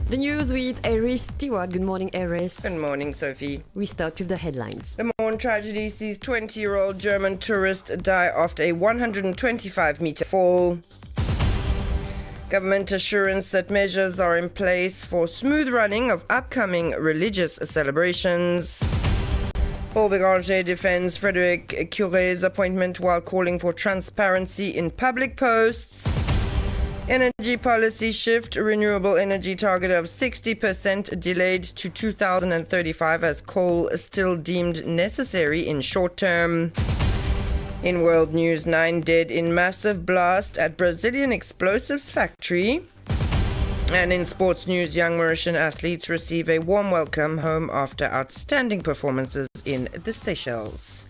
The news with Iris Stewart. Good morning, Iris. Good morning, Sophie. We start with the headlines. The Morn tragedy sees 20-year-old German tourist die after a 125-meter fall. Government assurance that measures are in place for smooth running of upcoming religious celebrations. Paul Béranger defends Frédéric Curé's appointment while calling for transparency in public posts. Energy policy shift, renewable energy target of 60% delayed to 2035 as coal is still deemed necessary in short term. In world news, 9 dead in massive blast at Brazilian explosives factory. And in sports news, young Mauritian athletes receive a warm welcome home after outstanding performances in the Seychelles.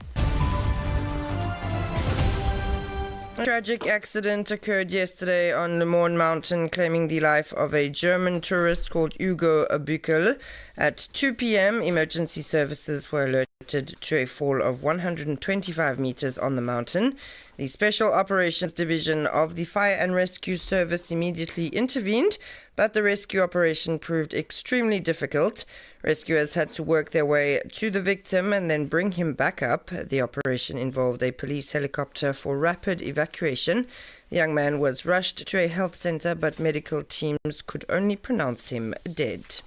A tragic accident occurred yesterday on the Morn Mountain, claiming the life of a German tourist called Hugo Bückel. At 2 p.m., emergency services were alerted to a fall of 125 meters on the mountain. The Special Operations Division of the Fire and Rescue Service immediately intervened, but the rescue operation proved extremely difficult. Rescuers had to work their way to the victim and then bring him back up. The operation involved a police helicopter for rapid evacuation. The young man was rushed to a health center, but medical teams could only pronounce him dead.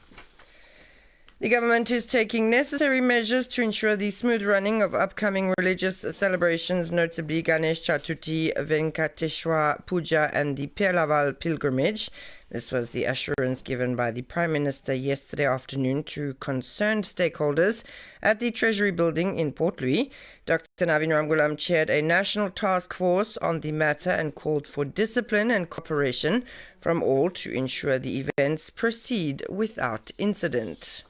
The government is taking necessary measures to ensure the smooth running of upcoming religious celebrations, notably Ganesh Chaturthi, Venkateshwar Puja and the Pirlaval pilgrimage. This was the assurance given by the Prime Minister yesterday afternoon to concerned stakeholders at the Treasury building in Port Louis. Dr. Navin Ramgoolam chaired a national task force on the matter and called for discipline and cooperation from all to ensure the events proceed without incident.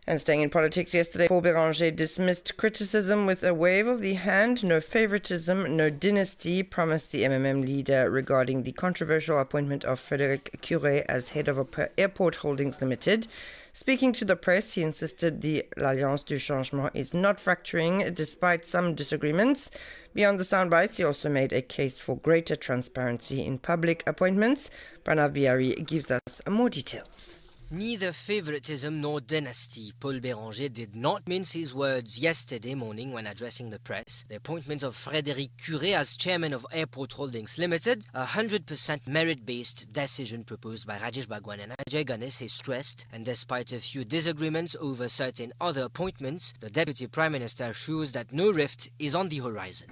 And staying in politics, yesterday, Paul Béranger dismissed criticism with a wave of the hand. No favoritism, no dynasty, promised the MMM leader regarding the controversial appointment of Frédéric Curé as head of Airport Holdings Limited. Speaking to the press, he insisted the L'Alliance du Changement is not fracturing despite some disagreements. Beyond the soundbites, he also made a case for greater transparency in public appointments. Pranav Bihari gives us more details. Neither favoritism nor dynasty. Paul Béranger did not mince his words yesterday morning when addressing the press. The appointment of Frédéric Curé as chairman of Airport Holdings Limited, a 100% merit-based decision proposed by Rajesh Bhagwan and Ajay Ganesh, he stressed, and despite a few disagreements over certain other appointments, the Deputy Prime Minister assures that no rift is on the horizon.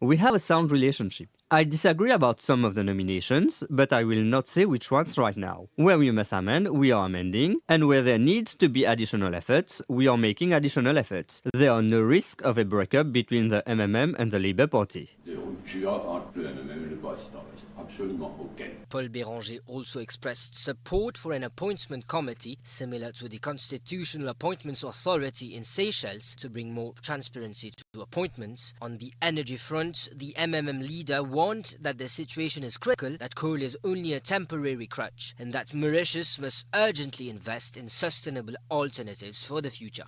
We have a sound relationship. I disagree about some of the nominations, but I will not say which ones right now. Where we must amend, we are amending, and where there needs to be additional efforts, we are making additional efforts. There are no risk of a breakup between the MMM and the Labour Party. Paul Béranger also expressed support for an appointment committee similar to the Constitutional Appointments Authority in Seychelles to bring more transparency to appointments. On the energy front, the MMM leader warned that the situation is critical, that coal is only a temporary crutch, and that Mauritius must urgently invest in sustainable alternatives for the future.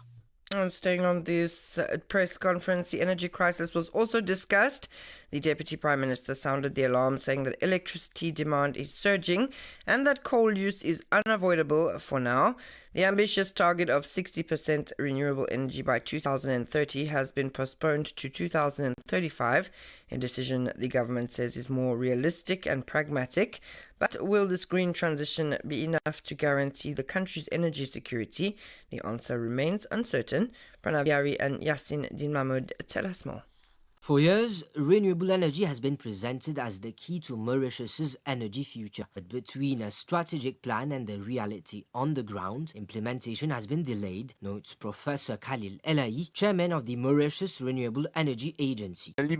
And staying on this press conference, the energy crisis was also discussed. The Deputy Prime Minister sounded the alarm, saying that electricity demand is surging and that coal use is unavoidable for now. The ambitious target of 60% renewable energy by 2030 has been postponed to 2035, a decision the government says is more realistic and pragmatic. But will this green transition be enough to guarantee the country's energy security? The answer remains uncertain. Pranav Bihari and Yassin Din Mahmoud tell us more. For years, renewable energy has been presented as the key to Mauritius's energy future. But between a strategic plan and the reality on the ground, implementation has been delayed, notes Professor Khalil Elahi, chairman of the Mauritius Renewable Energy Agency. There was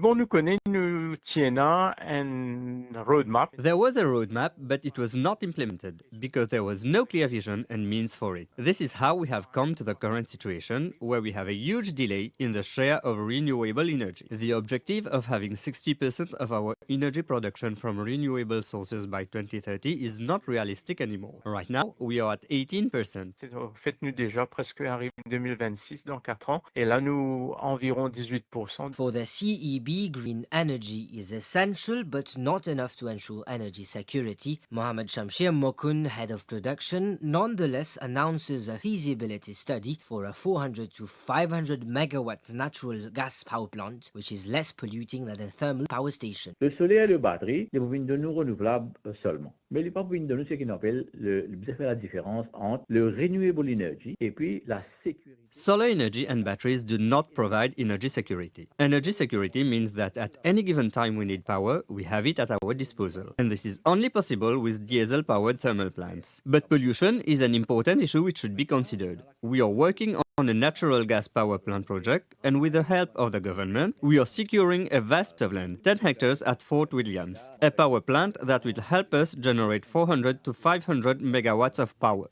a roadmap, but it was not implemented because there was no clear vision and means for it. This is how we have come to the current situation, where we have a huge delay in the share of renewable energy. The the objective of having 60% of our energy production from renewable sources by 2030 is not realistic anymore. Right now, we are at 18%. C'est en fait, nous déjà presque arrivé en 2026, dans 4 ans, et là, nous environ 18%. For the CEB, green energy is essential but not enough to ensure energy security. Mohamed Shamshir Mokun, head of production, nonetheless announces a feasibility study for a 400 to 500 megawatt natural gas power plant, which is less polluting than a thermal power station. Le soleil et le batterie, ils viennent de nous renouvelables seulement. Mais ils ne pas de nous ce qu'on appelle la différence entre le renewable energy et puis la sécurité. Solar energy and batteries do not provide energy security. Energy security means that at any given time we need power, we have it at our disposal. And this is only possible with diesel-powered thermal plants. But pollution is an important issue which should be considered. We are working on a natural gas power plant project, and with the help of the government, we are securing a vast of land, 10 hectares at Fort Williams, a power plant that will help us generate 400 to 500 megawatts of power.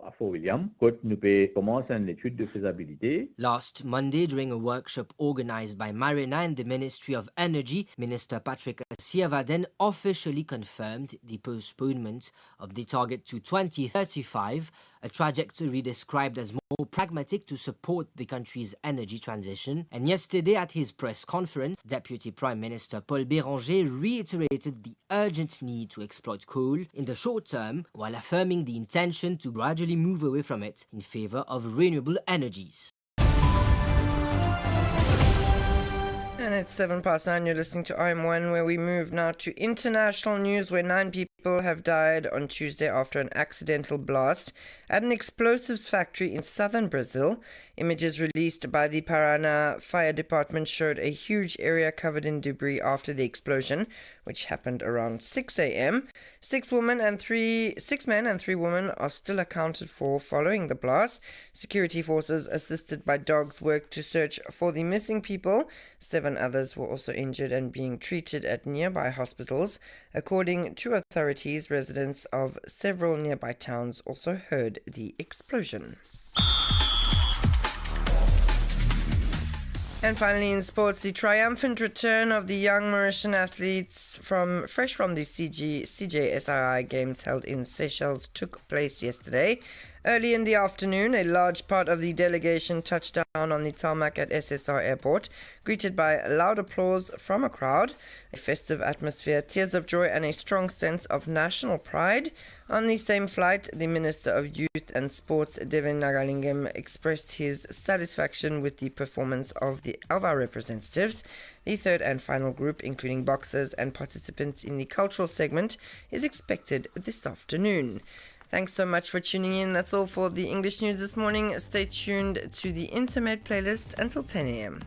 À Fort William, quand nous pouvons commencer une étude de faisabilité. Last Monday, during a workshop organized by Marina and the Ministry of Energy, Minister Patrick Siavaden officially confirmed the postponement of the target to 2035, a trajectory described as more pragmatic to support the country's energy transition. And yesterday at his press conference, Deputy Prime Minister Paul Béranger reiterated the urgent need to exploit coal in the short term, while affirming the intention to gradually move away from it in favor of renewable energies. And it's 9:07. You're listening to RM1, where we move now to international news, where 9 people have died on Tuesday after an accidental blast at an explosives factory in southern Brazil. Images released by the Paraná Fire Department showed a huge area covered in debris after the explosion, which happened around 6 a.m. 6 men and 3 women are still accounted for following the blast. Security forces, assisted by dogs, worked to search for the missing people. 7 others were also injured and being treated at nearby hospitals. According to authorities, residents of several nearby towns also heard the explosion. And finally, in sports, the triumphant return of the young Mauritian athletes fresh from the CJSRI Games held in Seychelles took place yesterday. Early in the afternoon, a large part of the delegation touched down on the tarmac at SSR Airport, greeted by loud applause from a crowd, a festive atmosphere, tears of joy, and a strong sense of national pride. On the same flight, the Minister of Youth and Sports, Devin Nagalingam, expressed his satisfaction with the performance of our representatives. The third and final group, including boxers and participants in the cultural segment, is expected this afternoon. Thanks so much for tuning in. That's all for the English news this morning. Stay tuned to the Intermed playlist until 10 a.m.